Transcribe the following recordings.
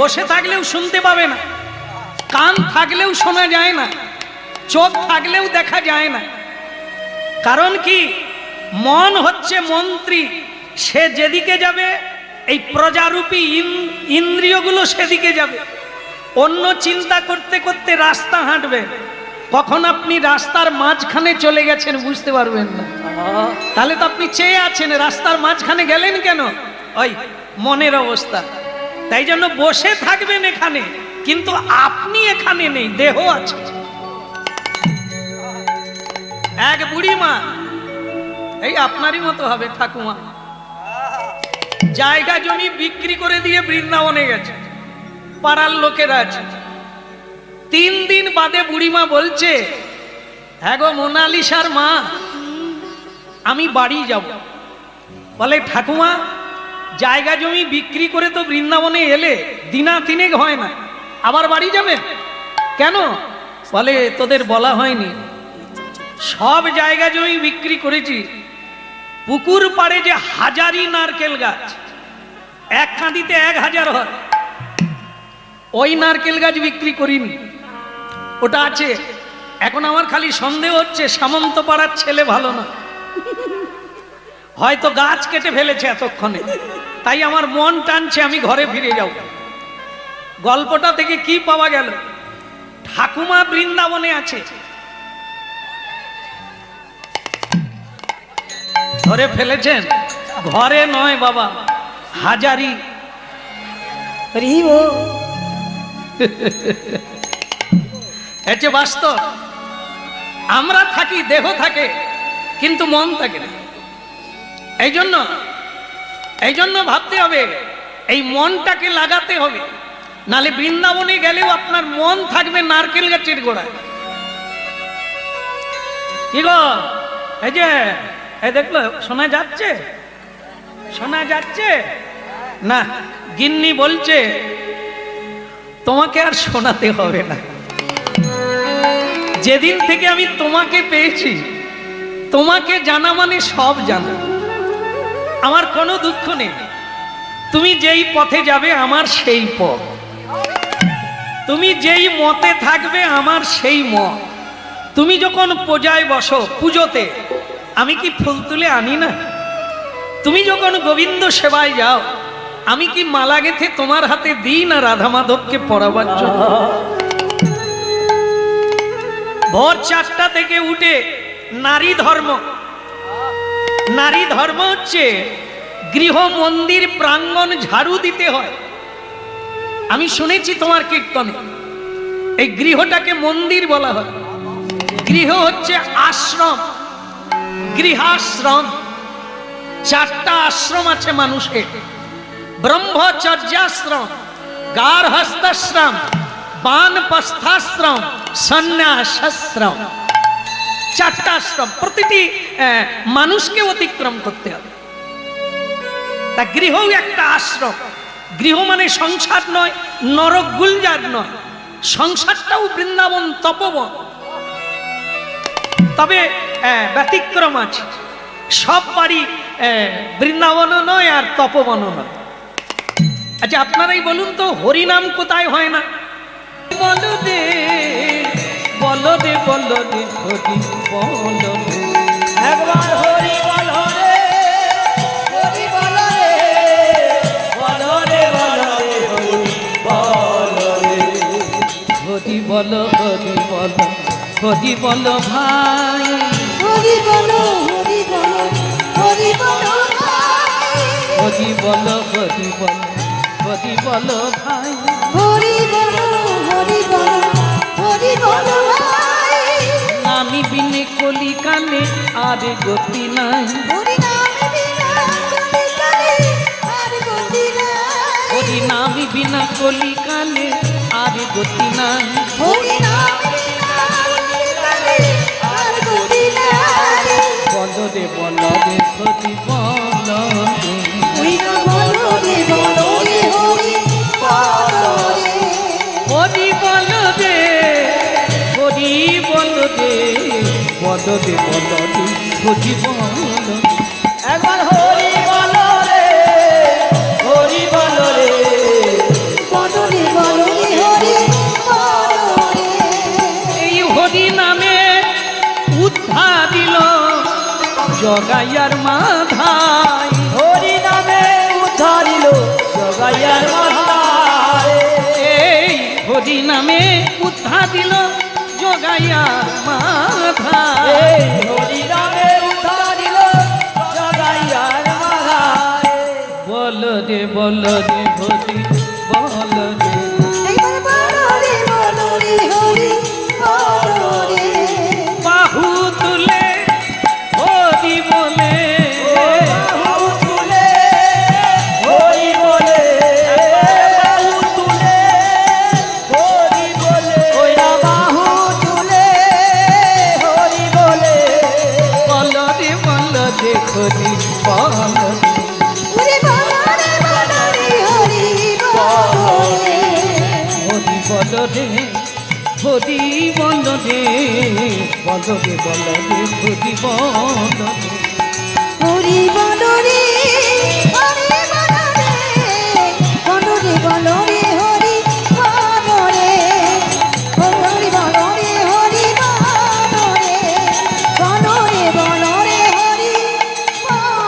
বসে থাকলেও শুনতে পাবে না, কান থাকলেও শোনা যায় না, চোখ থাকলেও দেখা যায় না। কারণ কি? মন হচ্ছে মন্ত্রী, সে যেদিকে যাবে এই প্রজারূপী ইন্দ্রিয়গুলো সেদিকে যাবে। অন্য চিন্তা করতে করতে রাস্তা হাঁটবে, কখন আপনি রাস্তার মাঝখানে চলে গেছেন বুঝতে পারবেন না। তাহলে তো আপনি চেয়ে আছেন, রাস্তার মাঝখানে গেলেন কেন? ওই মনের অবস্থা। তাই জন্য বসে থাকবেন এখানে, কিন্তু আপনি এখানে নেই, দেহ আছে। এক বুড়ি মা, এই আপনারই মতো হবে ঠাকুমা, জায়গা জমি বিক্রি করে দিয়ে বৃন্দাবনে গেছে, পাড়ার লোকেরা আছে। 3 দিন বাদে বুড়িমা বলছে, হ্যাঁ গো মোনালিসার মা, আমি বাড়ি যাব। বলে ঠাকুমা, জায়গা জমি বিক্রি করে তো বৃন্দাবনে এলে, দিনা 3 হয় না, আবার বাড়ি যাবেন কেন? বলে তোদের বলা হয়নি, সব জায়গা জমি বিক্রি করেছি, পুকুর পাড়ে যে হাজারি নারকেল গাছ, এক কাঁদিতে 1000 হয়, ওই নারকেল গাছ বিক্রি করিনি, ওটা আছে। এখন আমার খালি সন্দেহ হচ্ছে সামন্ত পাড়ার ছেলে ভালো না, হয়তো গাছ কেটে ফেলেছে এতক্ষণে, তাই আমার মন টানছে আমি ঘরে ফিরে যাব। গল্পটা থেকে কি পাওয়া গেল? ঠাকুমা বৃন্দাবনে আছে, ধরে ফেলেছেন, ঘরে নয় বাবা, হাজারি। বাস্তব। আমরা থাকি, দেহ থাকে, কিন্তু মন থাকে না। এই জন্য ভাবতে হবে, এই মনটাকে লাগাতে হবে, নালে বৃন্দাবনে গেলেও আপনার মন থাকবে নারকেল গাছের গোড়ায়। কি গো, এই যে এই দেখলো, শোনা যাচ্ছে? শোনা যাচ্ছে না? গিন্নি বলছে তোমাকে আর শোনাতে হবে না, যেদিন থেকে আমি তোমাকে পেয়েছি, তোমাকে জানা মানে সব জানা, আমার কোনো দুঃখ নেই। তুমি যেই পথে যাবে আমার সেই পথ, তুমি যেই মতে থাকবে আমার সেই মত। তুমি যখন পূজায় বসো, পুজোতে আমি কি ফুল তুলে আনি না? তুমি যখন গোবিন্দ সেবায় যাও, আমি কি মালা গেঁথে তোমার হাতে দিই না রাধা মাধবকে পড়াবার জন্য? ভোর 4টা থেকে উঠে নারী ধর্ম হচ্ছে গৃহ মন্দির প্রাঙ্গণ ঝাড়ু দিতে হয়। আমি শুনেছি তোমার কীর্তনে এই গৃহটাকে মন্দির বলা হয়। গৃহ হচ্ছে আশ্রম, গৃহাশ্রম। 4টা আশ্রম আছে মানুষের: ব্রহ্মচর্যাশ্রম, গার্হস্থ্যাশ্রম, বানপ্রস্থাশ্রম, সন্ন্যাসাশ্রম। 4টা আশ্রম প্রতিটি মানুষকে অতিক্রম করতে হবে। তা গৃহও একটা আশ্রম। গৃহ মানে সংসার নয়, নরক গুলজার নয়, সংসারটাও বৃন্দাবন তপবন। তবে ব্যতিক্রম আছে, সব বাড়ি বৃন্দাবনও নয় আর তপবনও নয়। আচ্ছা আপনারাই বলুন তো, হরিনাম কোথায় হয় না? বলো দে বলো দে বলো দে হরি বলো দে, একবার হরি বলো রে, হরি বলো রে, বলো রে বলো রে হরি বলো রে, হরি বলো হরি বলো হরি বলো ভাই, হরি বলো হরি বলো হরি বলো ভাই, হরি বলো হরি বলো হরি বলো ভাই, হরি বলো হরি বলো হরি বলো ভাই। নামি বিনে কলি কানে আর গতি নাই, হরি নামি বিনা কলি কানে আর গতি নাই, হরি নামি বিনা কলি কানে আর গতি নাই, হরি নামি বিনা কলি কানে আর গতি নাই। বলো রে বলো রে হরি বলো রে, বলো রে বলো রে হরি বলো রে, হরি বলো রে হরি বলো রে, বলো রে বলো রে হরি বলো। একবার হরি বলো রে, হরি বলো রে, বলো জগাইয়ার মাথায়, হরি নামে উদ্ধারিল জগাইয়ার মাথায়। এই হরি নামে উদ্ধার দিল জগাইয়ার মাথায়। এই হরি নামে উদ্ধারিল জগাইয়ার মাথায়। বল রে হরি বল রে, বাহু তুলে হরি বলে, বাহু তুলে হরি বলে, বাহু তুলে হরি বলে, ওরা বাহু তুলে হরি বলে। বল রে হরি বল রে, হরি বল রে, হরি বল রে, বল রে হরি বল রে। হরি বল রে, হরি বল রে, বল রে বল রে, হরি বল রে, হরি বল রে, হরি বল রে, বল রে বল রে, হরি বল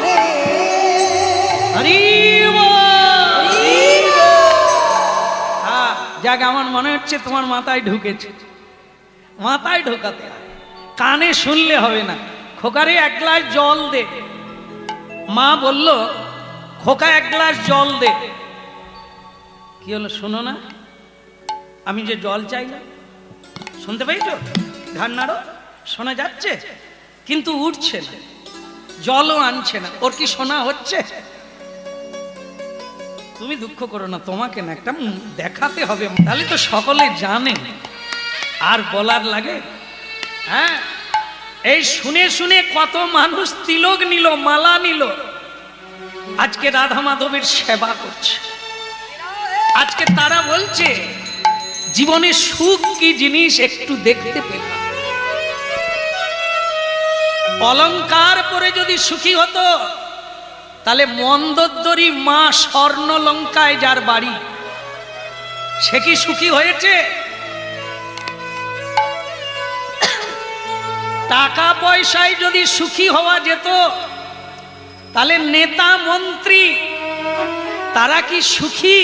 রে। হরি যাক, আমার মনে হচ্ছে তোমার মাথায় ঢুকেছে। মাথায় ঢোকাতে হয়, কানে শুনলে হবে না। খোকারে এক গ্লাস জল দে। মা বলল খোকা এক গ্লাস জল দে। কি হলো শোনো না? আমি যে জল চাইলাম, শুনতে পাইছো? ঘাড় নাড়ো, শোনা যাচ্ছে কিন্তু উঠছে না, জলও আনছে না। ওর কি শোনা হচ্ছে? তুমি দুঃখ করো না, তোমাকে না একটা দেখাতে হবে, তাহলে তো সকলে জানে। আর বলার লাগে? হ্যাঁ, এই শুনে শুনে কত মানুষ তিলক নিল, মালা নিল, আজকে রাধা মাধবের সেবা করছে। আজকে তারা বলছে জীবনে সুখ কি জিনিস একটু দেখতে পেলাম। অলংকার পরে যদি সুখী হতো, তাহলে মন্দোদরী মা স্বর্ণলঙ্কায় যার বাড়ি, সে কি সুখী হয়েছে? টাকা পয়সায় যদি সুখী হওয়া যেত, তাহলে নেতা মন্ত্রী তারা কি সুখী?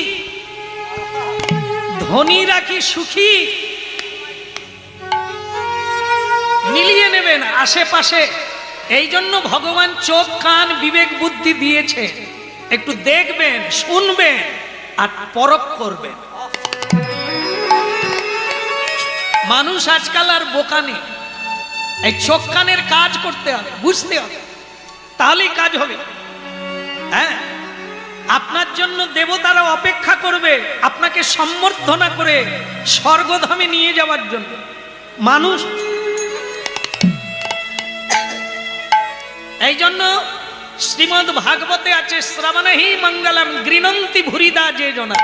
ধনীরা কি সুখী? মিলিয়ে নেবেন আশেপাশে। এই জন্য ভগবান চোখ কান বিবেক বুদ্ধি দিয়েছে, একটু দেখবেন, শুনবেন আর পরখ করবেন। মানুষ আজকাল আর বোকা নেই। এই চোখ কানের কাজ করতে হবে, বুঝতে হবে, তাহলেই কাজ হবে। হ্যাঁ, আপনার জন্য দেবতারা অপেক্ষা করবে আপনাকে সম্বর্ধনা করে স্বর্গধামে নিয়ে যাওয়ার জন্য। মানুষ এই জন্য শ্রীমদ্ ভাগবতে আছে, শ্রবণহি মঙ্গলম গৃণন্তি ভুরিদা যে জনা।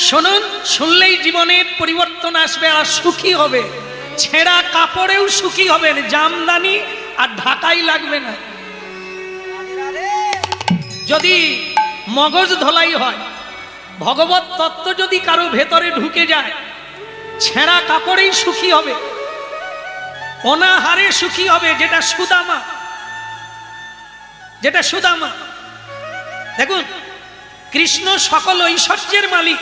শুনুন, শুনলেই জীবনের পরিবর্তন আসবে আর সুখী হবে। ছেঁড়া কাপড়েও সুখী হবেন, জামদানি আর ঢাকাই লাগবে না। যদি মগজ ধলাই হয়, ভগবত তত্ত্ব যদি কারো ভেতরে ঢুকে যায়, ছেঁড়া কাপড়েই সুখী হবে, অনাহারে সুখী হবে। যেটা সুদামা, যেটা সুদামা, দেখুন কৃষ্ণ সকল ঐশ্বর্যের মালিক,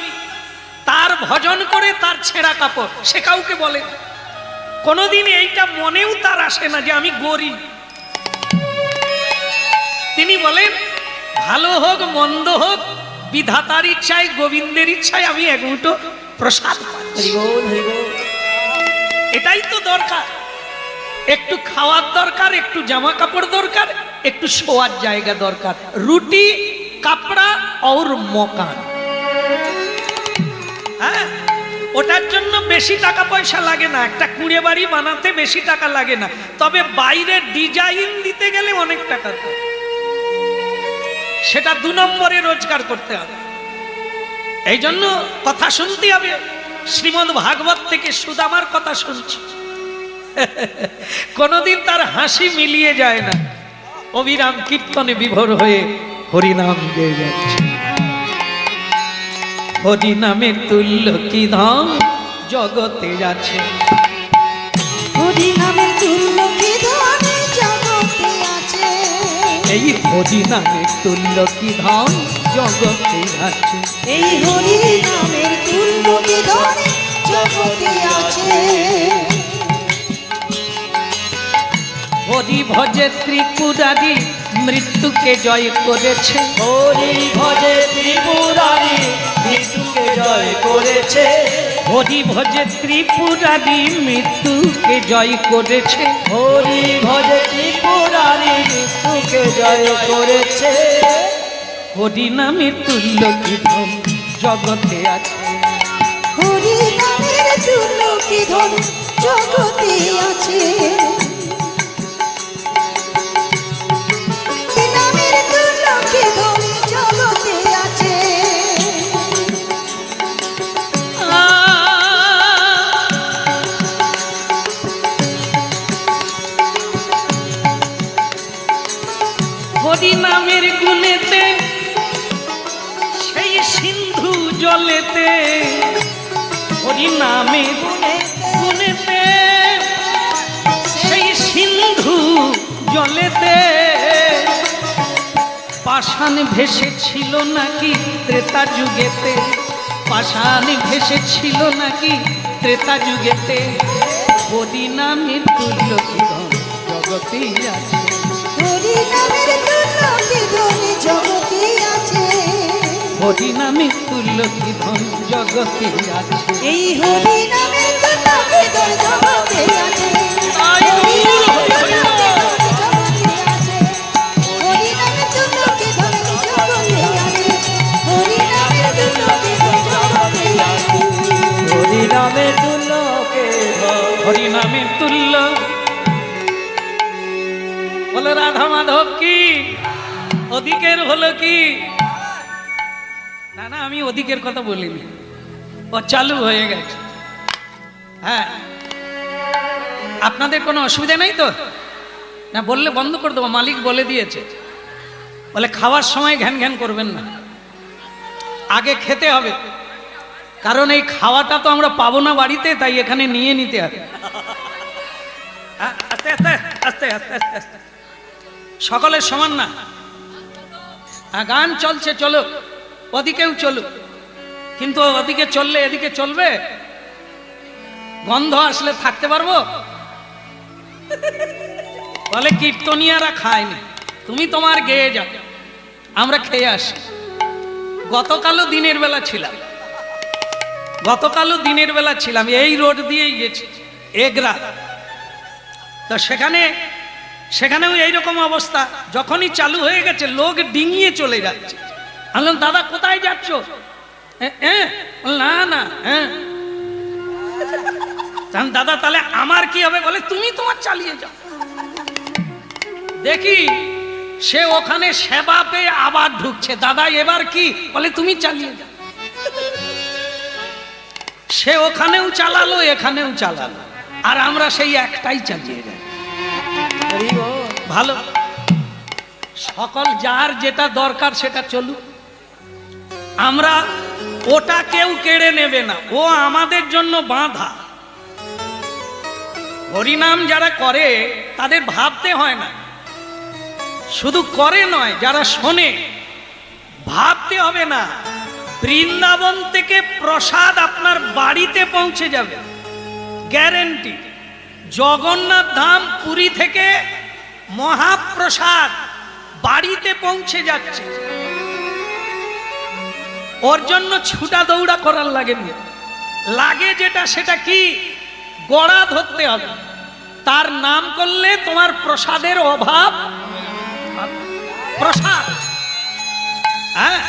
তার ভজন করে তার ছেঁড়া কাপড়, সে কাউকে বলে না। কোনোদিন এইটা মনেও তার আসে না যে আমি গরিব। তিনি বলেন ভালো হোক মন্দ হোক, বিধাতার ইচ্ছায় গোবিন্দের ইচ্ছায় আমি এক মুঠো প্রসাদ পাচ্ছি। এটাই তো দরকার। একটু খাওয়ার দরকার, একটু জামা কাপড় দরকার, একটু শোয়ার জায়গা দরকার, রুটি কাপড়া और মকান। হ্যাঁ, ওটার জন্য বেশি টাকা পয়সা লাগে না। একটা কুঁড়ে বাড়ি বানাতে বেশি টাকা লাগে না, তবে বাইরে ডিজাইন দিতে গেলে অনেক টাকা লাগে। সেটা 2 নম্বরে রোজগার করতে হবে। এই জন্য কথা শুনতে হবে। শ্রীমদ্ ভাগবত থেকে সুদামার কথা শুনছি, কোনদিন তার হাসি মিলিয়ে যায় না। অবিরাম কীর্তনে বিভোর হয়ে হরিনাম গেয়ে যাচ্ছে। হরিনামে তুল্য কি ধাম জগতে আছে, হরি নামের তুল্য কি ধনে জগতে আছে এই হরি নামের তুল্য কি ধন জগতে আছে এই হরি নামের তুল্য কি ধনে জগতে আছে হরি ভজে ত্রিপুরারি মৃত্যুকে জয় করেছে হরি ভজে ত্রিপুরারি মৃত্যুকে জয় করেছে হরি ভজে ত্রিপুরারি মৃত্যুকে জয় করেছে হরি ভজে ত্রিপুরারি মৃত্যুকে জয় করেছে হরি নামের তুল্য কি ধন জগতে আছে হরি নামের তুল্য কি ধনে জগতে আছে হরি নামের তুল্য কি ধনে জগতে আছে হরি নামের গুণেতে সেই সিন্ধু জলেতে হরি নামের গুণেতে সেই সিন্ধু জলেতে পাষাণ ভেসেছিল নাকি ত্রেতা যুগেতে পাষাণ ভেসেছিল নাকি ত্রেতা যুগেতে হরি নামের তুল্য কি ধন জগতেই আছে হরি নামের তুল্য কি ধনে জগতে আছে হরি নামের তুল্য কি ধন জগতে আছে এই হরি নামের তুল্য কি ধনে জগতে আছে আই হরি নামের হরি তুল্য কি ধনে জগতে আছে হরি নামের তুল্য কি ধনে জগতে আছে হরি নামের তুল্য কি ধনে জগতে আছে হরি নামের তুল্যকে হরি নামের তুল্য বলো রাধা মাধব কি অধিকের হলো কি না না আমি অধিকের কথা বলিনি ও চালু হয়ে গেছে হ্যাঁ আপনাদের কোনো অসুবিধা নেই তো না বললে বন্ধ করে দেবো মালিক বলে দিয়েছে বলে খাওয়ার সময় ঘ্যান ঘ্যান করবেন না আগে খেতে হবে কারণ এই খাওয়াটা তো আমরা পাবো না বাড়িতে তাই এখানে নিয়ে নিতে হবে আস্তে আস্তে আস্তে আস্তে আস্তে আস্তে সকলের সমান না গান চলছে চলো ওদিকেও চলুক কিন্তু ওদিকে চললে এদিকে চলবে গন্ধ আসলে থাকতে পারবো বলে কীর্তনিয়ারা খায়নি তুমি তোমার গেয়ে যাও আমরা খেয়ে আসি গতকালও দিনের বেলা ছিলাম এই রোড দিয়েই গেছি এগরা তো সেখানেও এইরকম অবস্থা যখনই চালু হয়ে গেছে লোক ডিঙিয়ে চলে যাচ্ছে আমি বললাম দাদা কোথায় যাচ্ছ না না হ্যাঁ দাদা তাহলে আমার কি হবে বলে তুমি তোমার চালিয়ে যাও দেখি সে ওখানে সেবা পেয়ে আবার ঢুকছে দাদা এবার কি বলে তুমি চালিয়ে যাও সে ওখানেও চালালো এখানেও চালালো আর আমরা সেই একটাই চালিয়ে যাই ভালো সকল যার যেটা দরকার সেটা চলুক আমরা ওটা কেউ কেড়ে নেবে না ও আমাদের জন্য বাঁধা হরিনাম যারা করে তাদের ভাবতে হয় না শুধু করে নয় যারা শোনে ভাবতে হবে না বৃন্দাবন থেকে প্রসাদ আপনার বাড়িতে পৌঁছে যাবে গ্যারেন্টি জগন্নাথ ধাম পুরী থেকে মহাপ্রসাদ বাড়িতে পৌঁছে যাচ্ছে ওর জন্য ছুটা দৌড়া করার লাগে যেটা সেটা কি গড়া ধরতে হবে তার নাম করলে তোমার প্রসাদের অভাব প্রসাদ হ্যাঁ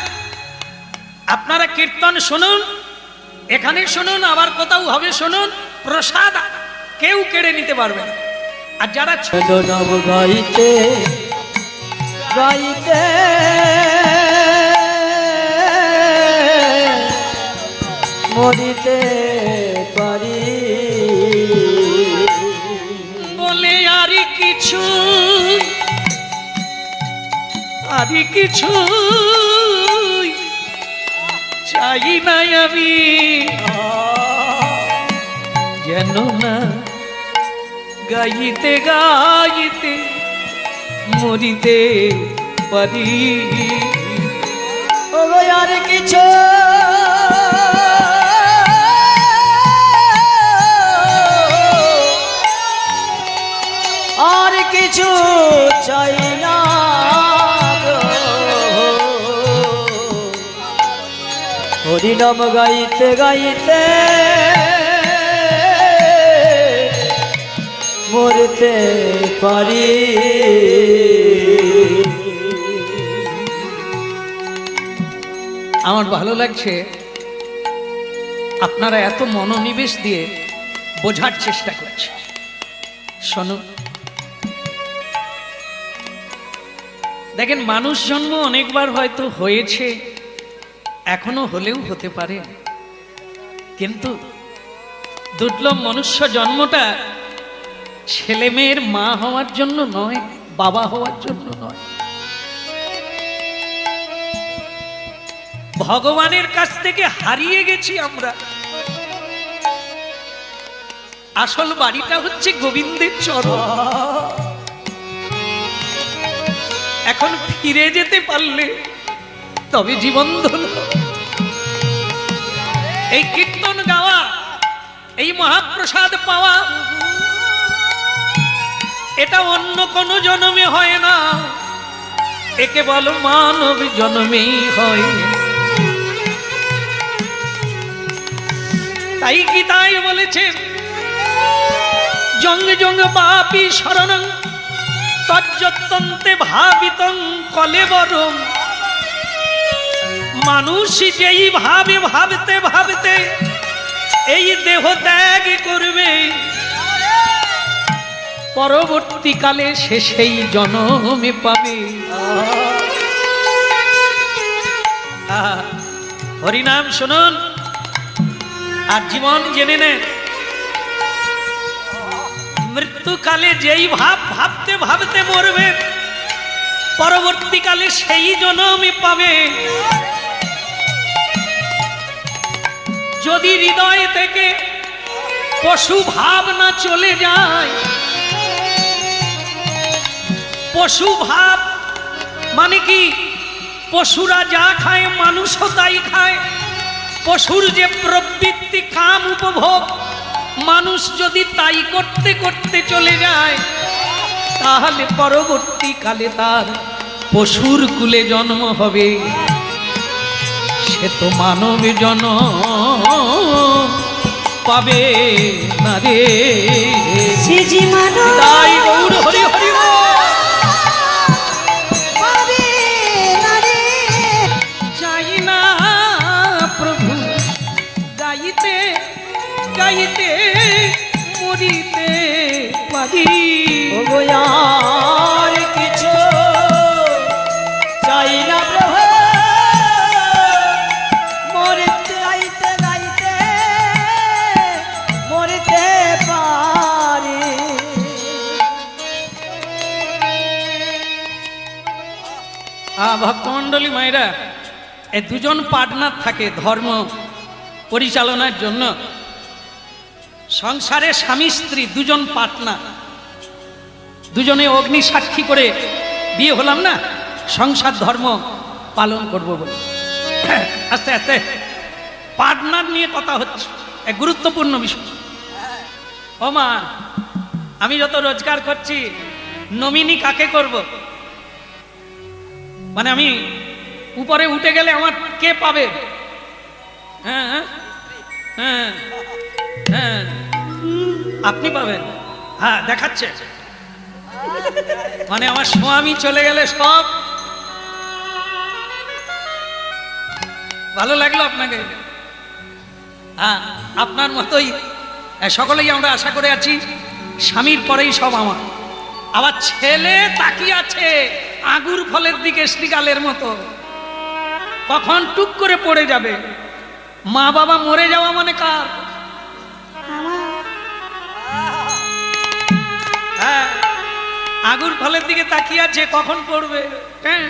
আপনারা কীর্তন শুনুন এখানে শুনুন আবার কোথাও হবে শুনুন প্রসাদ কেউ কেড়ে নিতে পারবে না আর যারা নাম গাইতে গাইতে মরিতে পারি বলে আরি কিছু চাই নাই আমি যেন না গাইতে গাইতে মরিতে পারি। ও গো আর কিছু আর কিছু চাই না গো। হরিনাম গাইতে গাইতে মরতে পারি। আমার ভালো লাগছে আপনারা এত মনোনিবেশ দিয়ে বোঝার চেষ্টা করছে। শোনো, দেখেন মানুষ জন্ম অনেকবার হয়তো হয়েছে, এখনো হলেও হতে পারে, কিন্তু দুর্লভ মনুষ্য জন্মটা ছেলে মেয়ের মা হওয়ার জন্য নয়, বাবা হওয়ার জন্য নয়, ভগবানের কাছ থেকে হারিয়ে গেছি আমরা। আসল বাড়িটা হচ্ছে গোবিন্দের চরণ। এখন ফিরে যেতে পারলে তবে জীবন ধন্য। এই কীর্তন গাওয়া, এই মহাপ্রসাদ পাওয়া, এটা অন্য কোন জন্মে হয় না, এ কেবল মানব জন্মেই হয়। তাই গীতায় বলেছেন, জঙ্গ জঙ্গ পাপি শরণং তজ্জত্যন্তে ভাবিতং কলেবরং। মানুষ যেই ভাবে ভাবতে ভাবতে এই দেহ ত্যাগ করবে, পরবর্তীকালে সে সেই জন্মে পাবে। হরিনাম শুনুন আর জীবন জেনে নেন। মৃত্যুকালে যেই ভাবতে ভাবতে মরবে, পরবর্তীকালে সেই জন্মে পাবে। যদি হৃদয় থেকে পশু ভাব না চলে যায়, পশু ভাব মানে কি? পশুরা যা খায় মানুষও তাই খায়। পশুর যে প্রবৃত্তি কাম উপভোগ, মানুষ যদি তাই করতে করতে চলে যায়, তাহলে পরবর্তীকালে তার পশুর কুলে জন্ম হবে। সে তো মানব জন্ম পাবে না রে। সে যে মানব তাই গৌর হরি হরি বল। পাবে না রে। চাই না প্রভু গাইতে গাইতে মরিতে পারি। ও গো আর কিছু চাই না প্রভু, মরতে গাইতে গাইতে মরতে পারি। ভক্তমণ্ডলী মায়েরা, এ দুজন পার্টনার থাকে ধর্ম পরিচালনার জন্য। সংসারে স্বামী স্ত্রী দুজন পার্টনার, দুজনে অগ্নি সাক্ষী করে বিয়ে হলাম না, সংসার ধর্ম পালন করব বলে। আস্তে আস্তে পার্টনার নিয়ে কথা হচ্ছে, এক গুরুত্বপূর্ণ বিষয়। ও মা, আমি যত রোজগার করছি, নমিনি কাকে করব? মানে আমি উপরে উঠে গেলে আমার কে পাবে? হ্যাঁ হ্যাঁ হ্যাঁ, আপনি পাবেন। হ্যাঁ, দেখাচ্ছে মানে আমার স্বামী চলে গেলে সব। ভালো লাগলো আপনাকে? হ্যাঁ, আপনার মতোই সকলেই আমরা আশা করে আছি স্বামীর পরেই সব আমার। আবার ছেলে তাকিয়ে আছে আগুর ফলের দিকে শ্রীকালের মতো, কখন টুক করে পড়ে যাবে। মা বাবা মরে যাওয়া মানে কার? হ্যাঁ, আগুর ফলের দিকে তাকিয়ে আছে, কখন পড়বে। হ্যাঁ,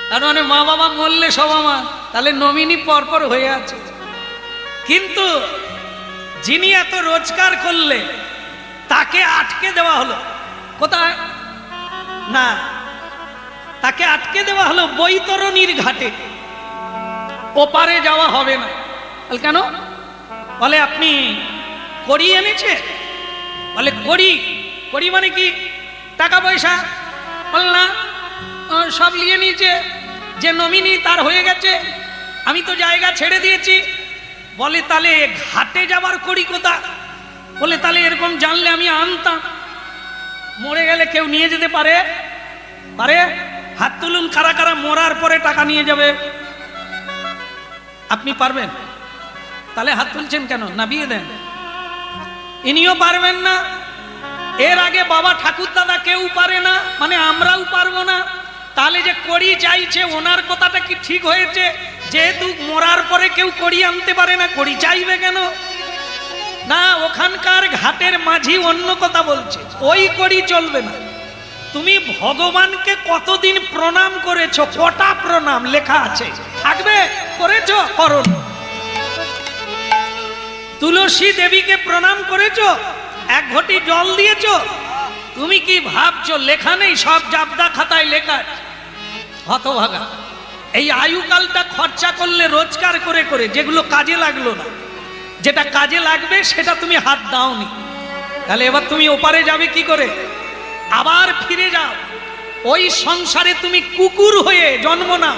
তার মানে মা বাবা মরলে সব আমার, তাহলে নমিনি পরপর হয়ে আছে। কিন্তু যিনি এত রোজগার করলে তাকে আটকে দেওয়া হলো কোথায় না, তাকে আটকে দেওয়া হলো বৈতরণীর ঘাটে, ওপারে যাওয়া হবে না। বলে কেন? বলে আপনি কড়ি এনেছে? বলে কড়ি? কড়ি মানে কি? টাকা পয়সা? বল না, সব নিয়ে নিয়েছে, যে নমিনি তার হয়ে গেছে, আমি তো জায়গা ছেড়ে দিয়েছি। বলে তাহলে ঘাটে যাবার কড়ি কোথা? বলে তাহলে এরকম জানলে আমি আনতাম। মরে গেলে কেউ নিয়ে যেতে পারে? পারে? হাত তুলুন কারা কারা মরার পরে টাকা নিয়ে যাবে। আপনি পারবেন? তাহলে হাত তুলছেন কেন? নাবিয়ে দেন। ইনিও পারবেন না, এর আগে বাবা ঠাকুর দাদা কেউ পারে না, মানে আমরাও পারবো না। তাহলে যে কড়ি চাইছে ওনার কথাটা কি ঠিক হয়েছে? যেহেতু মরার পরে কেউ কড়ি আনতে পারে না, কড়ি চাইবে কেন? না, ওখানকার ঘাটের মাঝি অন্য কথা বলছে, ওই কড়ি চলবে না। তুমি ভগবানকে কতদিন প্রণাম করেছো? কটা প্রণাম লেখা আছে, থাকবে? করেছো? করো। তুলসী দেবীকে প্রণাম করেছো? এক ঘটি জল দিয়েছো? তুমি কি ভাবছো লেখা নেই? সব জাবদা খাতায় লেখা। হতভাগা, এই আয়ুকালটা খরচা করলে রোজগার করে করে, যেগুলো কাজে লাগলো না, যেটা কাজে লাগবে সেটা তুমি হাত দাওনি, তাহলে এবার তুমি ওপারে যাবে কি করে? আবার ফিরে যাও, ওই সংসারে তুমি কুকুর হয়ে জন্ম নাও,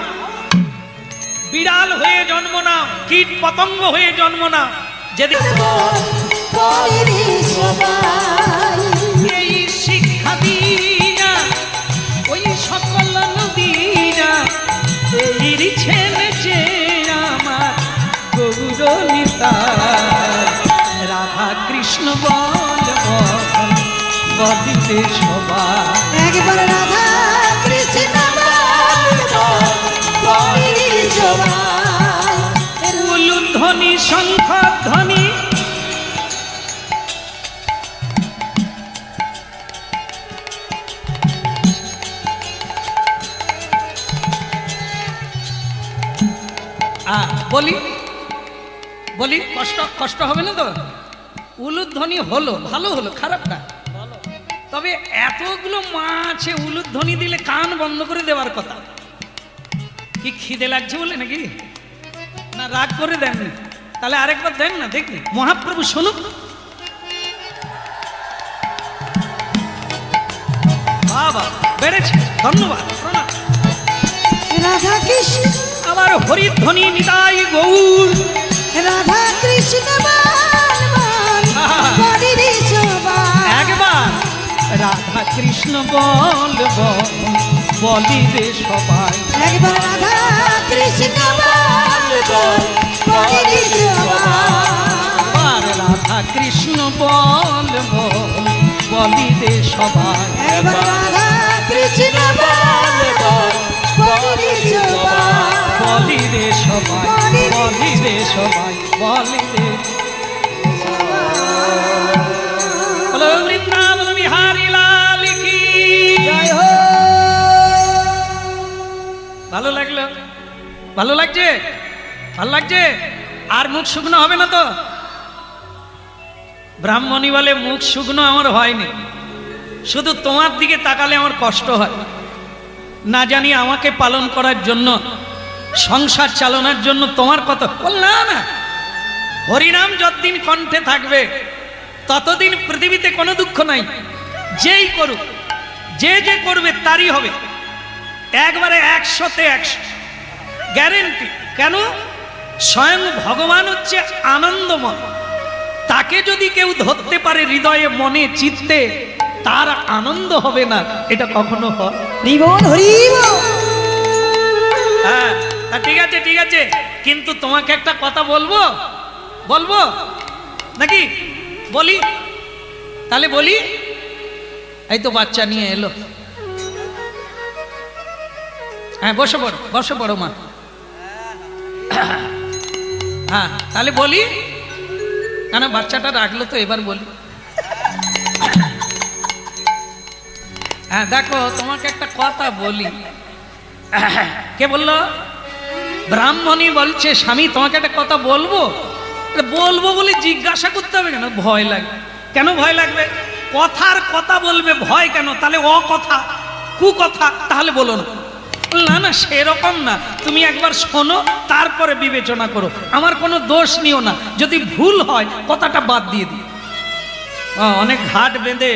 বিড়াল হয়ে জন্ম নাও, কীট পতঙ্গ হয়ে জন্ম নাও। যেদিন এই শিক্ষা দিয়া ওই সকল নদীরা ফিরছেন যে আমার গৌর নিতাই। রাধা কৃষ্ণ বল বল বলিতে সবাই, একবার রাধা কৃষ্ণ বল বল বলিতে সবাই। উলুধ্বনি শঙ্খ ধ্বনি বলি বলি, কষ্ট কষ্ট হবে না তো? উলুধ্বনি হলো, ভালো হলো, খারাপ না। তবে এতগুলো মা আছে, উলুধ্বনি দিলে কান বন্ধ করে দেওয়ার কথা। কি খিদে লাগছে বলে নাকি? না রাগ করে দেননি? তাহলে আরেকবার দেন না, দেখি মহাপ্রভু শুনুক। বাবা বেড়েছে, ধন্যবাদ, প্রণাম। রাধা কৃষ্ণ আমার হরিধ্বনি নিতাই গৌর। রাধা কৃষ্ণ বল বল বলিতে সবাই। একবার রাধা কৃষ্ণ বল বল বলিতে সবাই। একবার রাধা কৃষ্ণ বল বল বলিতে সবাই। একবার রাধা কৃষ্ণ বল বল বলিতে সবাই। একবার রাধা কৃষ্ণ বল বল বলিতে সবাই। বলিতে সবাই, বলিতে সবাই, বলিতে বলো বৃন্দাবন বিহারী লাল কি জয় হো। ভালো লাগলো? ভালো লাগছে? ভালো লাগছে? আর মুখ শুকনো হবে না তো? ব্রাহ্মণী বলে মুখ শুকনো আমার হয়নি, শুধু তোমার দিকে তাকালে আমার কষ্ট হয়। না জানি আমাকে পালন করার জন্য, সংসার চালানোর জন্য তোমার কত। বল না না, হরিনাম যতদিন কণ্ঠে থাকবে ততদিন পৃথিবীতে কোনো দুঃখ নাই। যেই করুক, যে যে করবে তারই হবে, একবারে 100-তে 100 গ্যারেন্টি। কেন? স্বয়ং ভগবান হচ্ছে আনন্দময়, তাকে যদি কেউ ধরতে পারে হৃদয়ে মনে চিত্তে, তার আনন্দ হবে না, এটা কখনো হয়? হরিবল হরিবল। হ্যাঁ ঠিক আছে ঠিক আছে, কিন্তু তোমাকে একটা কথা বলবো। বলবো নাকি? বলি তাহলে বলি। এই তো বাচ্চা নিয়ে এলো। হ্যাঁ বসে পড়ো, বসে পড়ো মা। হ্যাঁ তাহলে বলি, কেন বাচ্চাটা রাখলো তো, এবার বলি। হ্যাঁ দেখো, তোমাকে একটা কথা বলি। কে বললো? ব্রাহ্মণী বলছে, স্বামী তোমাকে একটা কথা বলবো। বলবো বলে জিজ্ঞাসা করতে হবে কেন? ভয় লাগে। কেন ভয় লাগবে? কথার কথা বলবে, ভয় কেন? তাহলে কথা কুকথা তাহলে বলো না। না না, সেরকম না, তুমি একবার শোনো, তারপরে বিবেচনা করো, আমার কোনো দোষ নিও না, যদি ভুল হয় কথাটা বাদ দিয়ে দিই। অনেক ঘাট বেঁধে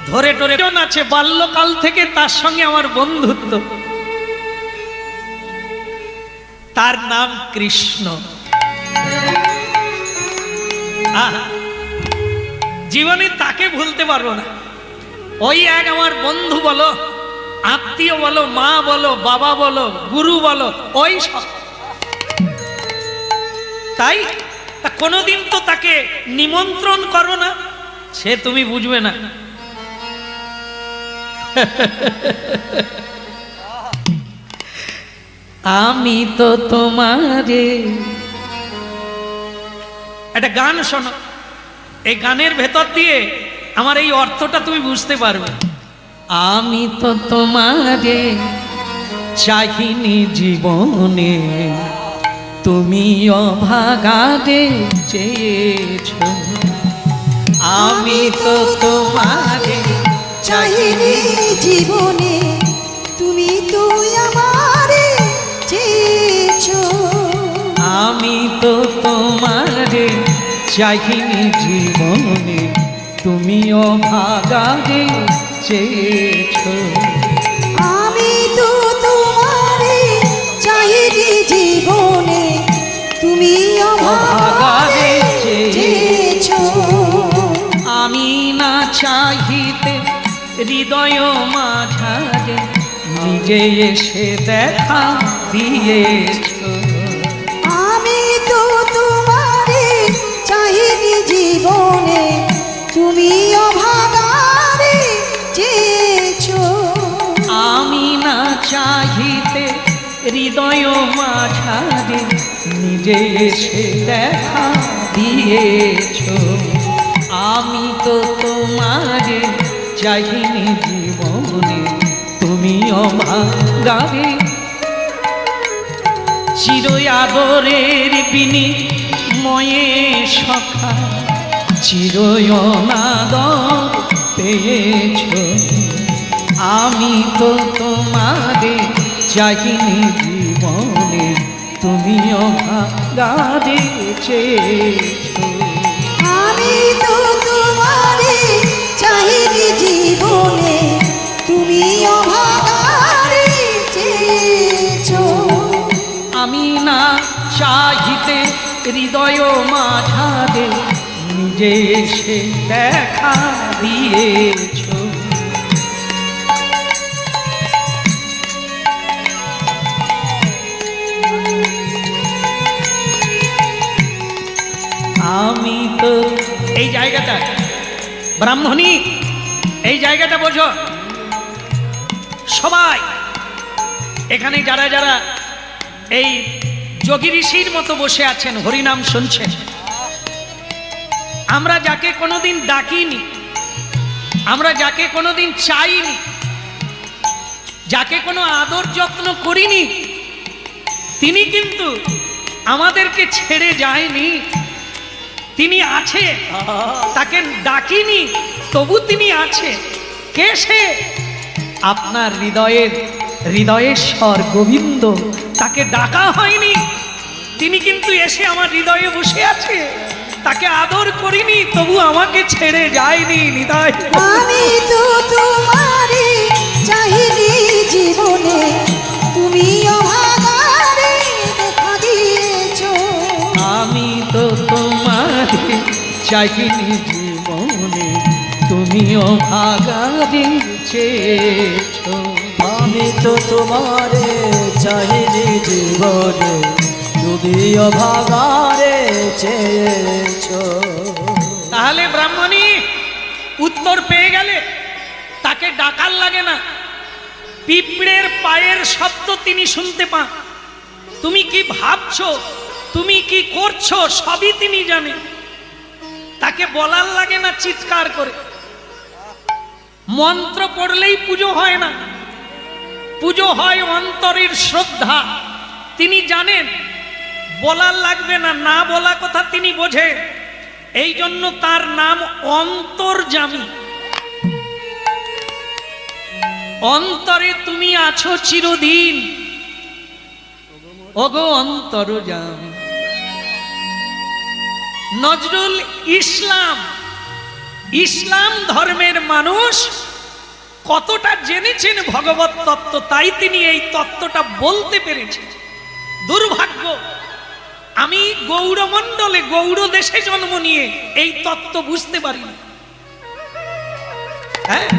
ধরে টরে আছে, বাল্যকাল থেকে তার সঙ্গে আমার বন্ধুত্ব, তার নাম কৃষ্ণ। জীবনে তাকে ভুলতে পারবো না। ওই এক আমার বন্ধু বলো, আত্মীয় বলো, মা বলো, বাবা বলো, গুরু বলো, ওই সব। তাই কোনোদিন তো তাকে নিমন্ত্রণ করো না, সে তুমি বুঝবে না। আমি তো তোমারে, একটা গান শোনো, এই গানের ভেতর দিয়ে আমার এই অর্থটা তুমি বুঝতে পারবে। আমি তো তোমারে চাহিনি জীবনে, তুমি অভাগারে চেয়েছ। আমি তো তোমারে চাহিনি জীবনে, তুমি তো আমারে চেয়েছো। আমি তো তোমারে চাহিনি জীবনে, তুমি অভাগারে চেয়েছো। আমি তো তোমারে চাহিনি জীবনে, তুমি অভাগারে চেয়েছো। আমি না চাহিতে হৃদয় মাঝারে নিজে এসে দেখা দিয়েছো। আমি তো তোমারে চাহিনি জীবনে, তুমি অভাগারে চেয়েছো। আমি না চাহিতে হৃদয় মাঝারে নিজে এসে দেখা দিয়েছো। আমি তো তোমারে চাহিনি জীবনে, তুমি অভাগারে। চির আদরের বিনিময়ে সখা চির অনাদর পেয়েছো। আমি তো তোমারে চাহিনি জীবনে, তুমি অভাগারে চেয়েছো। আমি তো তোমারে চাহিনি জীবনে, তুমি অভাগারে চেয়েছো। আমি না চাহিতে হৃদয় মাঝারে নিজে এসে দেখা দিয়েছো। আমি তো এই জায়গাটা ব্রাহ্মণী, এই জায়গাটা বোঝো সবাই, এখানে যারা যারা এই যোগী ঋষির মতো বসে আছেন, হরিনাম শুনছেন, আমরা যাকে কোনোদিন ডাকিনি, আমরা যাকে কোনোদিন চাইনি, যাকে কোনো আদর যত্ন করিনি, তিনি কিন্তু আমাদেরকে ছেড়ে যায়নি। তিনি আছে, তাকে ডাকিনি তবু তিনি আছে। কে সে? আপনার হৃদয়েশ্বর গোবিন্দ, তাকে ডাকা হয়নি, তিনি কিন্তু এসে আমার হৃদয়ে বসে আছে। তাকে আদর করিনি তবু আমাকে ছেড়ে যায়নি। নিতাই আমি তো তোমারে চাহিনি জীবনে, তুমি অভাগারে দেখা দিয়েছো। আমি তো তোমারে চাহিনি জীবনে, তুমি অভাগারে চেয়েছো। আমি তো তোমারে চাহিনি জীবনে, তুমি অভাগারে চেয়েছো। তাহলে ব্রাহ্মণী উত্তর পেয়ে গেলে, তাকে ডাকার লাগে না, পিঁপড়ের পায়ের শব্দ তিনি শুনতে পান। তুমি কি ভাবছো, তুমি কি করছো, সবই তিনি জানেন। তাকে বলার লাগে না চিৎকার করে। মন্ত্র পড়লেই পুজো হয় না, পুজো হয় অন্তরের শ্রদ্ধা। তিনি জানেন, বলার লাগবে না, না বলা কথা তিনি বোঝেন। এই জন্য তার নাম অন্তর্যামী। অন্তরে তুমি আছো চিরদিন, ওগো অন্তর্যামী। নজরুল ইসলাম, ইসলাম ধর্মের মানুষ কতটা জেনেছেন ভগবত তত্ত্ব, তাই তিনি এই তত্ত্বটা বলতে পেরেছেন। দুর্ভাগ্য, আমি গৌড়মণ্ডলে গৌড় দেশে জন্ম নিয়ে এই তত্ত্ব বুঝতে পারিনি। হ্যাঁ,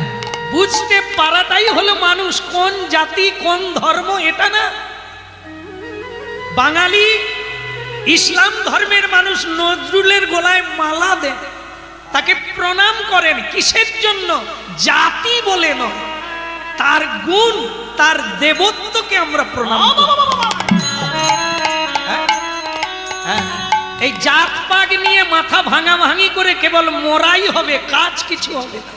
বুঝতে পারাটাই হলো মানুষ। কোন জাতি কোন ধর্ম এটা না। বাঙালি ইসলাম ধর্মের মানুষ নজরুলের গলায় মালা দেন, তাকে প্রণাম করেন। কিসের জন্য? জাতি বলে নয়, তার গুণ, তার দেবত্বকে আমরা প্রণাম করি। এই জাত পাগ নিয়ে মাথা ভাঙাভাঙি করে কেবল মরাই হবে, কাজ কিছু হবে না।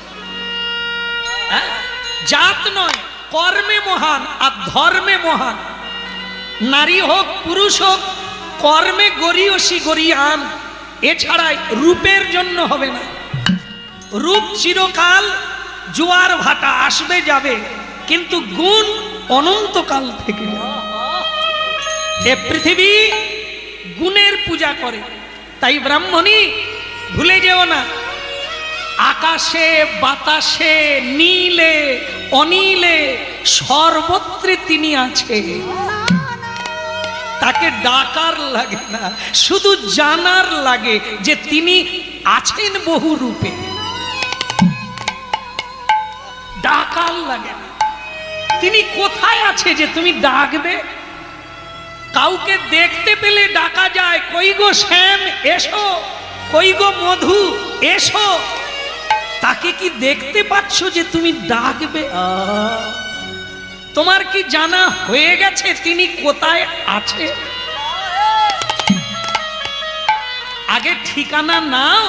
জাত নয়, কর্মে মহান আর ধর্মে মহান। নারী হোক পুরুষ হোক, কর্মে গরিয়সী গরিয়ান। এছাড়াই রূপের জন্য হবে না। রূপ চিরকাল জোয়ার ভাটা, আসবে যাবে, কিন্তু গুণ অনন্তকাল থেকে যাবে। এ পৃথিবী গুণের পূজা করে। তাই ব্রাহ্মণী ভুলে যেও না, আকাশে বাতাসে নীলে অনীলে সর্বত্রে তিনি আছে। তাকে ডাকার লাগে না, শুধু জানার লাগে যে তিনি আছেন বহু রূপে। ডাকার লাগে না, তিনি কোথায় আছে যে তুমি ডাকবে। কাউকে দেখতে পেলে ডাকা যায়, কই গো শ্যাম এসো, কই গো মধু এসো। তাকে কি দেখতে পাচ্ছ যে তুমি ডাকবে? তোমার কি জানা হয়ে গেছে তিনি কোথায় আছে? আগে ঠিকানা নাও,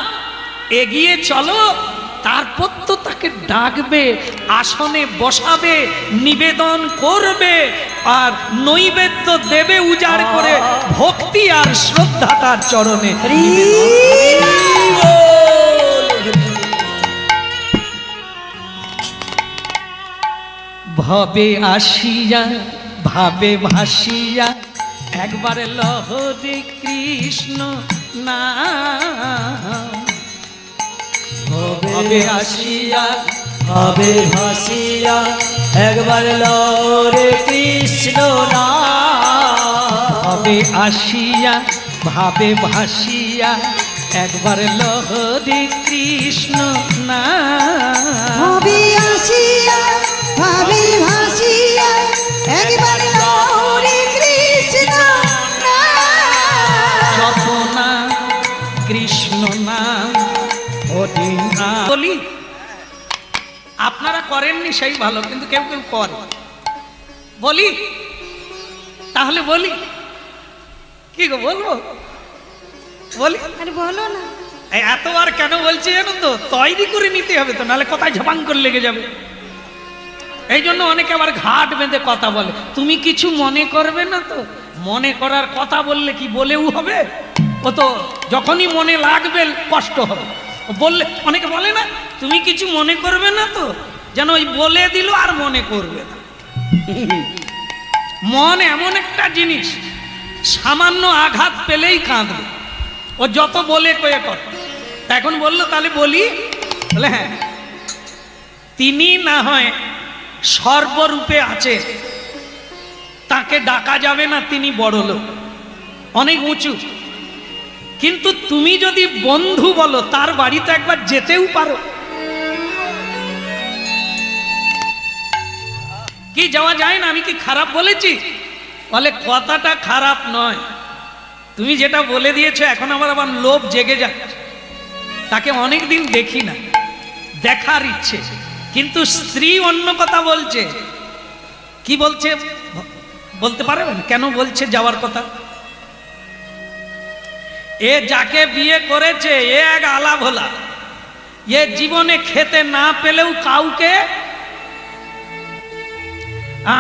এগিয়ে চলো, তারপর তো তাকে ডাকবে, আসনে বসাবে, নিবেদন করবে, আর নৈবেদ্য দেবে উজাড় করে। ভক্তি আর শ্রদ্ধা তার চরণে। ভবে আসিয়া ভাবে ভাসিয়া একবার লহরে কৃষ্ণ নাম। ভবে আসিয়া ভাবে ভাসিয়া একবার লরে কৃষ্ণ নাম। ভবে আসিয়া ভাবে ভাসিয়া একবার লহরে কৃষ্ণ নাম। ভাবে আসিয়া ভাবে ভাসিয়া একবার হরে কৃষ্ণ নাম। যপনা কৃষ্ণ নাম হরি নাম। বলি আপনারা করেননি সেই ভালো, কিন্তু কেউ কেউ করে। বলি তাহলে, বলি কি গো, বলবো? বলি, আরে বলো না। এই এতবার কেন বলছি জানো তো? তৈরি করে নিতে হবে তো, নাহলে কোথায় ঝপাং করে লেগে যাবে। এই জন্য অনেকে আবার ঘাট বেঁধে কথা বলে। তুমি কিছু মনে করবে না তো? মনে করার কথা বললে কি বলেও হবে? ও তো যখনই মনে লাগবে কষ্ট হবে। বললে অনেকে বলে না, তুমি কিছু মনে করবে না তো, যেন ওই বলে দিল আর মনে করবে না। মন এমন একটা জিনিস, সামান্য আঘাত পেলেই কাঁদবে। ও যত বলে কয়ে কর। এখন বললো তাহলে বলি, বলে হ্যাঁ, তিনি না হয় সর্বরূপে আছে, তাকে ডাকা যাবে না, তিনি বড় লোক, অনেক উঁচু। কিন্তু তুমি যদি বন্ধু বলো, তার বাড়িতে একবার যেতেও পারো। কি যাওয়া যায় না? আমি কি খারাপ বলেছি? বলে কথাটা খারাপ নয়, তুমি যেটা বলে দিয়েছো এখন আমার আবার লোভ জেগে যাচ্ছে। তাকে অনেকদিন দেখি না, দেখার ইচ্ছে। কিন্তু স্ত্রী অন্য কথা বলছে। কি বলছে বলতে পারবেন? কেন বলছে যাওয়ার কথা? এ যাকে বিয়ে করেছে এ এক আলা ভোলা। এ জীবনে খেতে না পেলেও কাউকে,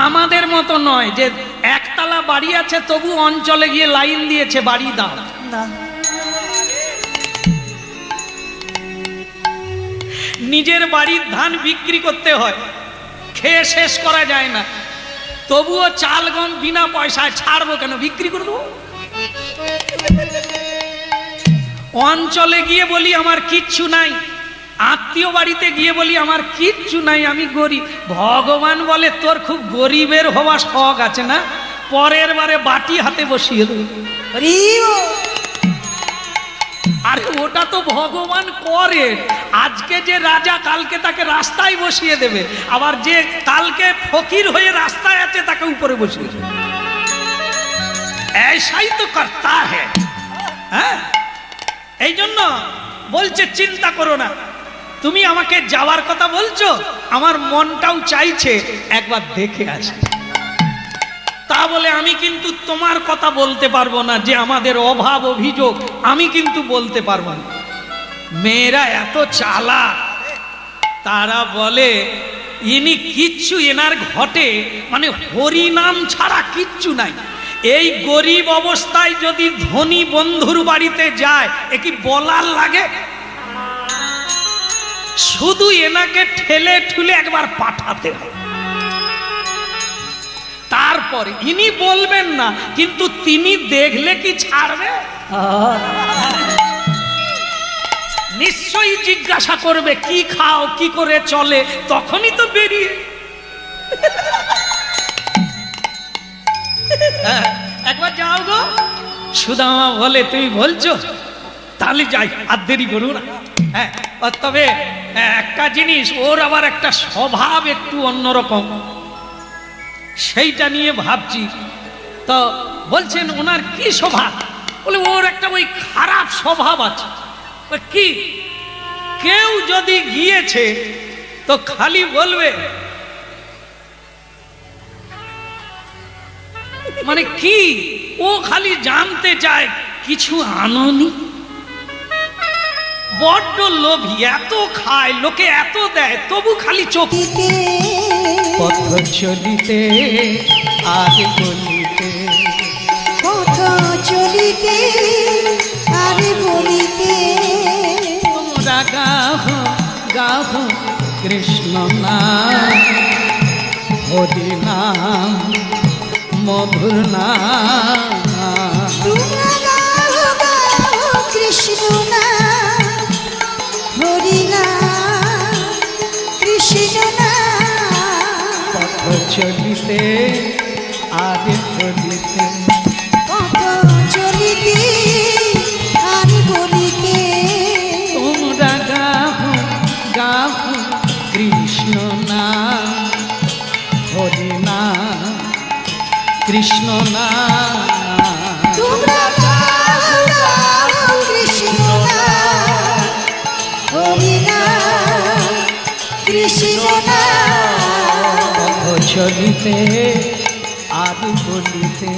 আমাদের মতো নয় যে একতলা বাড়ি আছে তবু অঞ্চলে গিয়ে লাইন দিয়েছে বাড়ি দাও। নিজের বাড়ির ধান বিক্রি করতে হয়, খেয়ে শেষ করা যায় না, তবুও চাল গম বিনা পয়সায় ছাড়বো কেন, বিক্রি করে দেবো। অঞ্চলে গিয়ে বলি আমার কিচ্ছু নাই, আত্মীয় বাড়িতে গিয়ে বলি আমার কিচ্ছু নাই, আমি গরিব। ভগবান বলে তোর খুব গরিবের হওয়া শখ আছে না, পরের বারে বাটি হাতে বসিয়ে দেবে। আরে ওটা তো ভগবান করে, আজকে যে রাজা কালকে তাকে রাস্তায় বসিয়ে দেবে, আবার যে কালকে ফকির হয়ে রাস্তায় আছে তাকে উপরে বসিয়ে দেবে। ऐसाई तो करता है। হ্যাঁ, এই জন্য বলছে চিন্তা করো না, তুমি আমাকে যাওয়ার কথা বলছো, আমার মনটাও চাইছে একবার দেখে আসি। তা বলে আমি কিন্তু তোমার কথা বলতে পারবো না যে আমাদের অভাব অভিযোগ, আমি কিন্তু বলতে পারবো না। মেয়েরা এত চালাক, তারা বলে ইনি কিচ্ছু এনার ঘটে মানে হরিনাম ছাড়া কিচ্ছু নাই। এই গরিব অবস্থায় যদি ধনী বন্ধুর বাড়িতে যায়, এ কি বলার লাগে? শুধু এনাকে ঠেলে ঠুলে একবার পাঠাতে হবে, তারপরে ইনি বলবেন না, কিন্তু তিনি দেখলে কি ছাড়বে? নিশ্চয়ই জিজ্ঞাসা করবে কি খাও, কি করে চলে, তখনই তো বেরিয়ে। একবার যাও গো। সুদামা বলে তুমি বলছো, তাহলে যাই, আর দেরি করো না। হ্যাঁ, তবে একটা জিনিস, ওর আবার একটা স্বভাব একটু অন্যরকম, সেইটা নিয়ে ভাবছি। তো বলছেন ওনার কি স্বভাব? বলে ওর একটা ওই খারাপ স্বভাব আছে। কি? কেউ যদি গিয়েছে তো খালি বলবে, মানে কি, ও খালি জানতে চায় কিছু আনোনি। বড্ড লোভী, এত খায়, লোকে এত দেয়, তবু খালি চোখ। পথ চলিতে আর বলিতে, পথ চলিতে আর বলিতে, তোমরা গাহ গাহ কৃষ্ণ নাম, হরি নাম, মধুর নাম। তোমরা গাও গাও কৃষ্ণ নাম, হরি নাম, কৃষ্ণ নাম। পথ চলিতে আর বলিতে, পথ চলিতে আর বলিতে, তোমরা গাহ গাহ কৃষ্ণ নাম, হরি নাম, কৃষ্ণ নাম। তোমরা গাও গাও কৃষ্ণ নাম, হরি নাম, কৃষ্ণ নাম। পথ চলিতে আর বলিতে,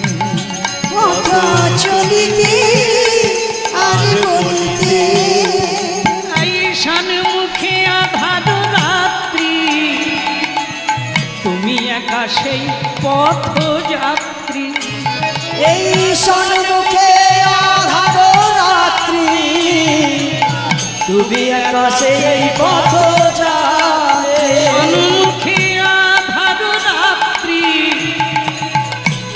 পথ চলিতে আর বলিতে, ঈশান মুখে আধার রাত্রি, তুমি একা সেই পথযাত্রী। এই সন্মুখে আধার রাত্রি, তুমি একা সেই পথ যাত্রী। সম্মুখে আধার রাত্রি,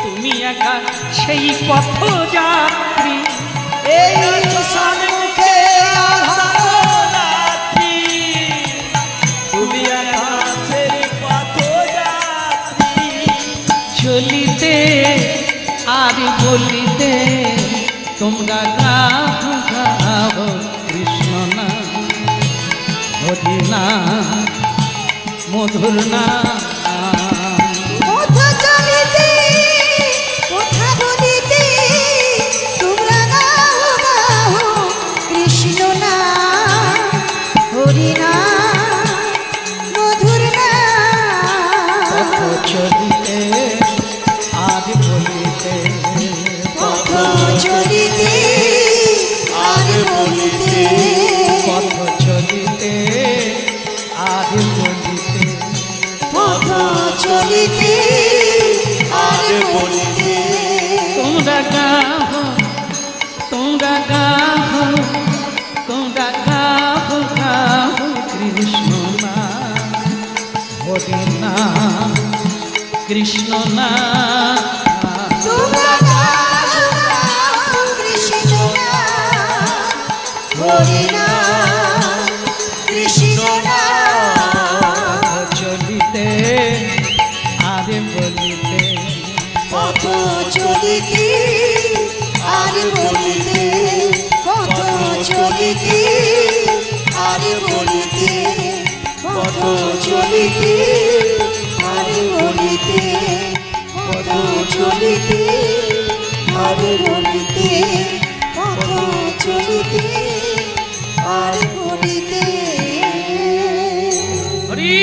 তুমি একা সেই পথযাত্রী। এই সন্মুখে আধার রাত্রি, তুমি একা সেই পথ যাত্রী। চলিতে আর বলিতে, তোমরা গাহ গাহ কৃষ্ণ নাম, হরি নাম, মধুর নাম। পথ চলিতে কথা বলিতে, তোমরা গাও গাও কৃষ্ণ নাম, হরি নাম, মধুর নাম। পথ চলিতে আর বলিতে, পথ চলিতে আর বলিতে, পথ চলিতে আর বলিতে, পথ চলিতে আর বলিতে। তোমরা গাহ তোমরা গাহ তোমরা গাহ গাহ কৃষ্ণ হরি না কৃষ্ণ না তোমরা নাম কৃষ্ণ নাম হরি নাম কৃষ্ণ নাম চলিতে আরে বলিতে পথ চলিতে আর বলিতে পথ চলিতে আর বলিতে পথ চলিতে আর বলিতে পথ চলিতে আর বলিতে পথ চলিতে আর বলিতে হরি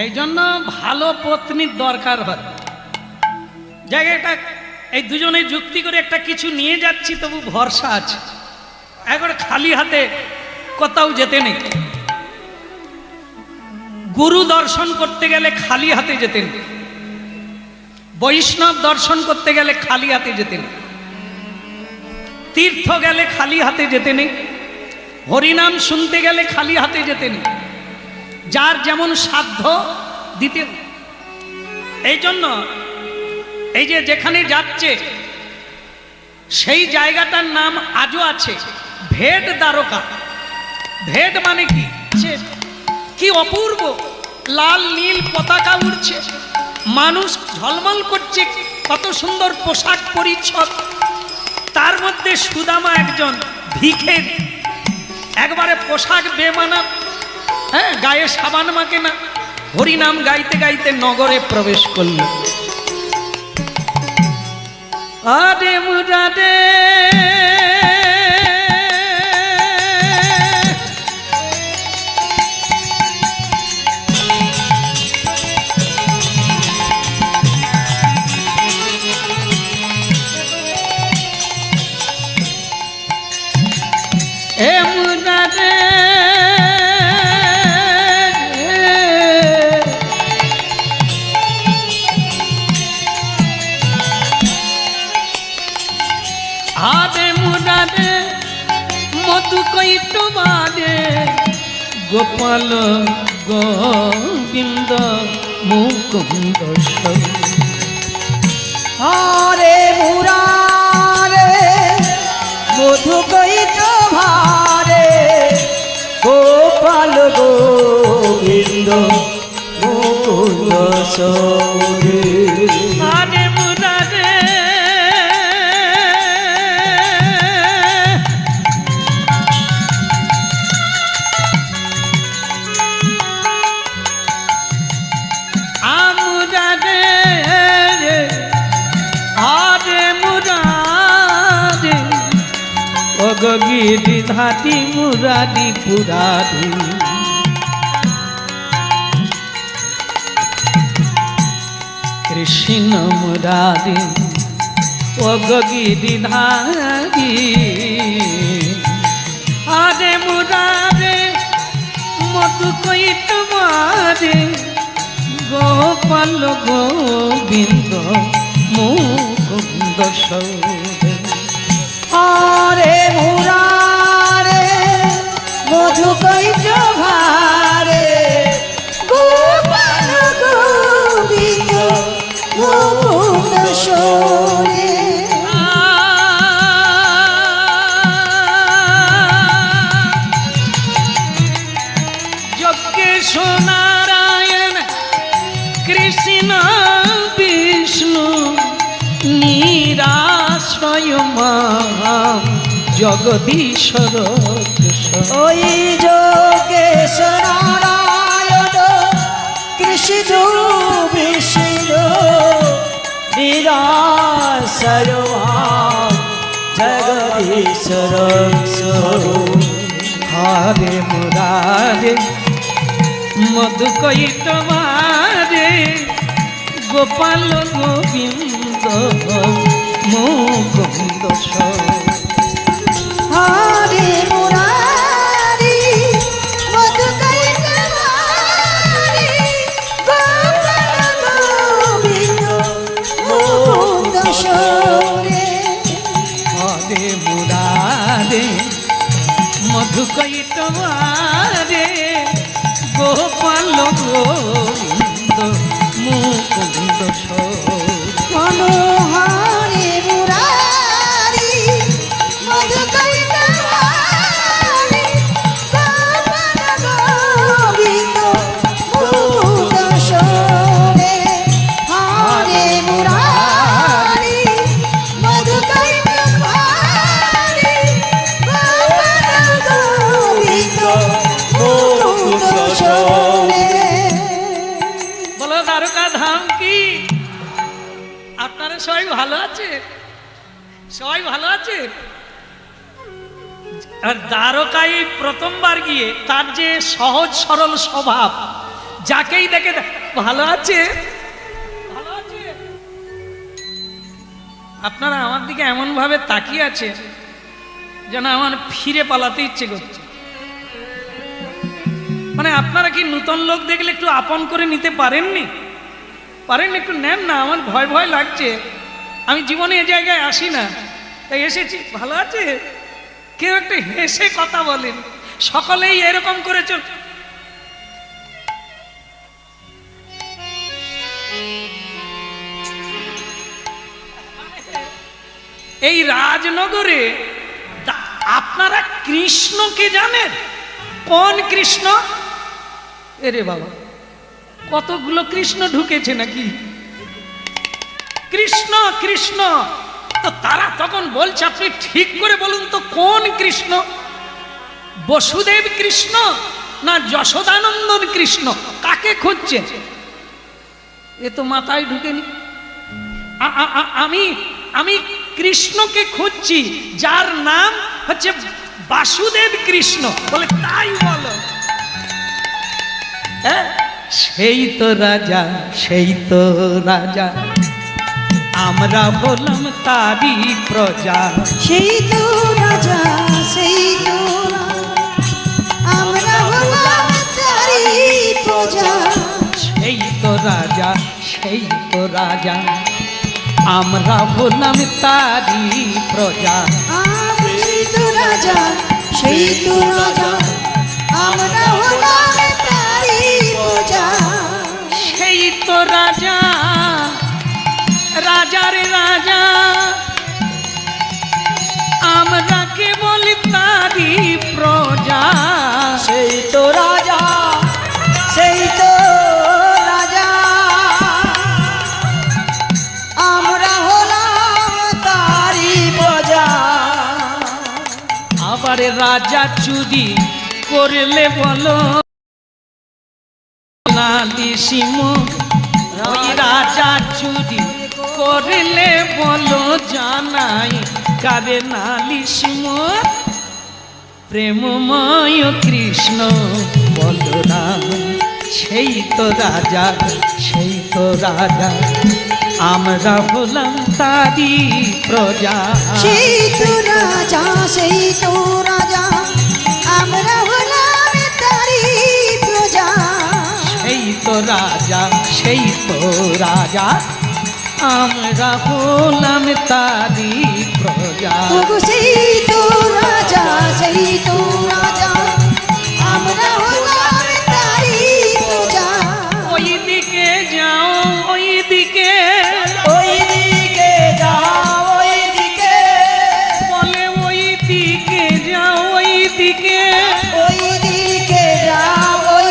এই জন্য ভালো পত্নীর দরকার হয়। জায়গাটা এই দুজনে যুক্তি করে একটা কিছু নিয়ে যাচ্ছি, তবু ভরসা আছে। একবার খালি হাতে কোথাও যেতে নেই। গুরু দর্শন করতে গেলে খালি হাতে যেতে নেই, বৈষ্ণব দর্শন করতে গেলে খালি হাতে যেতে নেই, তীর্থ গেলে খালি হাতে যেতে নেই, হরিনাম শুনতে গেলে খালি হাতে যেতে নেই। যার যেমন সাধ্য দিতে। এই জন্য এই যে যেখানে যাচ্ছে সেই জায়গাটার নাম আজও আছে ভেট দ্বারকা। ভেট মানে কি অপূর্ব লাল নীল পতাকা উড়ছে, মানুষ ঝলমল করছে, কত সুন্দর পোশাক পরিচ্ছদ। তার মধ্যে সুদামা একজন ভিখের, একবারে পোশাক বেমানা, হ্যাঁ, গায়ে সাবান মাকে না, হরিনাম গাইতে গাইতে নগরে প্রবেশ করল। আরে মুরাদে এ মুরাদে আরে মুরাদে মধু কইটো বাদে গোপাল গোবিন্দ মুকুন্দ হরে মুরারে মধু কইত ভারে গোপাল গোবিন্দ মুকুন্দ সৌরে। আরে মুরাদে আমুরাদে আরে মুরাদে অগগিরি ধাতি মুরাদি পুরাদি কৃষ্ণ মুরাদি অগগিরি ধারি আরে মুরাদে মধু কইত মারে গোপাল গোবিন্দ মুকুন্দ সৌরে। হরে মুরারে মধু কইত ভারে গোপাল গোবিন্দ মুকুন্দ সৌরে। যজ্ঞেশ নারায়ণ কৃষ্ণ বিষ্ণু নিরাশ্রয় মাম জগদীশ্বর ওই যোগেশ নারায়ণ কৃষ্ণ বিষ্ণু নিরাশ্রয় জগদীশ্বর। হরে মুরারে মধু কইত মারে গোপাল গোবিন্দ মুকুন্দ হরে মুরারি মধু কইত ভারে গোপাল গোবিন্দ মুকুন্দ সৌরে। হরে মুরারে মধু কইত মারে গোপাল গোবিন্দ মুকুন্দ মনোহরে মুরারি মধুকৈটভারি গোপাল গোবিন্দ মুকুন্দ শোনে হরে মুরারি মধুকৈটভারি গোপাল গোবিন্দ মুকুন্দ শোনে। বলো দ্বারকা ধাম কি? আপনারা সবাই ভালো আছে? সবাই ভালো আছে? আর দ্বারকায় প্রথমবার গিয়ে তার যে সহজ সরল স্বভাব, যাকেই দেখে ভালো আছে, ভালো আছে। আপনারা আমার দিকে এমন ভাবে তাকিয়ে আছে যেন আমার ফিরে পালাতে ইচ্ছে করছে। মানে আপনারা কি নতুন লোক দেখলে একটু আপন করে নিতে পারেননি? পারেন? একটু নেন না, আমার ভয় ভয় লাগছে। আমি জীবনে এ জায়গায় আসি না, তাই এসেছি। ভালো আছে? কেউ একটু হেসে কথা বলেন। সকলেই এরকম করে চল। এই রাজনগরে আপনারা কৃষ্ণকে জানেন? কোন কৃষ্ণ? এরে বাবা, কতগুলো কৃষ্ণ ঢুকেছে নাকি? কৃষ্ণ কৃষ্ণ, তো তারা তখন বলছে আপনি ঠিক করে বলুন তো কোন কৃষ্ণ? বসুদেব কৃষ্ণ না যশোদানন্দন কৃষ্ণ? কাকে খুঁজছে? এ তো মাথায় ঢুকেনি। আমি কৃষ্ণকে খুঁজছি যার নাম হচ্ছে বাসুদেব কৃষ্ণ। বলে তাই বলো? হ্যাঁ, সেই তো রাজা, সেই তো রাজা, আমরা হলাম তারই প্রজা। সেই তো রাজা, সেই তো আমরা হলাম তারই প্রজা। সেই তো রাজা, সেই তো রাজা, আমরা হলাম তারই প্রজা। সেই তো রাজা, সেই তো রাজা, আমরা হলাম তারই প্রজা। সেই তো রাজা, রাজার রাজা, আমরা কেবল তারই প্রজা। সেই তো রাজা, সেই তো রাজা, আমরা হলাম তারই প্রজা। আবার রাজা চুরি করলে বলো নালিশিম, ওই রাজা চুরি করলে বলো জানাই কাবে নালিশিম। প্রেমময় কৃষ্ণ বলরাম, সেই তো রাজা, সেই তো রাজা, আমরা হলাম তারই প্রজা। সেই তো রাজা, সেই তো রাজা, আমরা হলাম তারই প্রজা। সেই তো রাজা, সেই তো রাজা, আমরা হলাম তারই প্রজা। ওগো সেই তো রাজা, সেই তো রাজা, আমরা হলাম তারই প্রজা। ওই দিকে যাও, ওই দিকে, ওই দিকে যাও, ওই দিকে বলে ওই দিকে যাও, ওই দিকে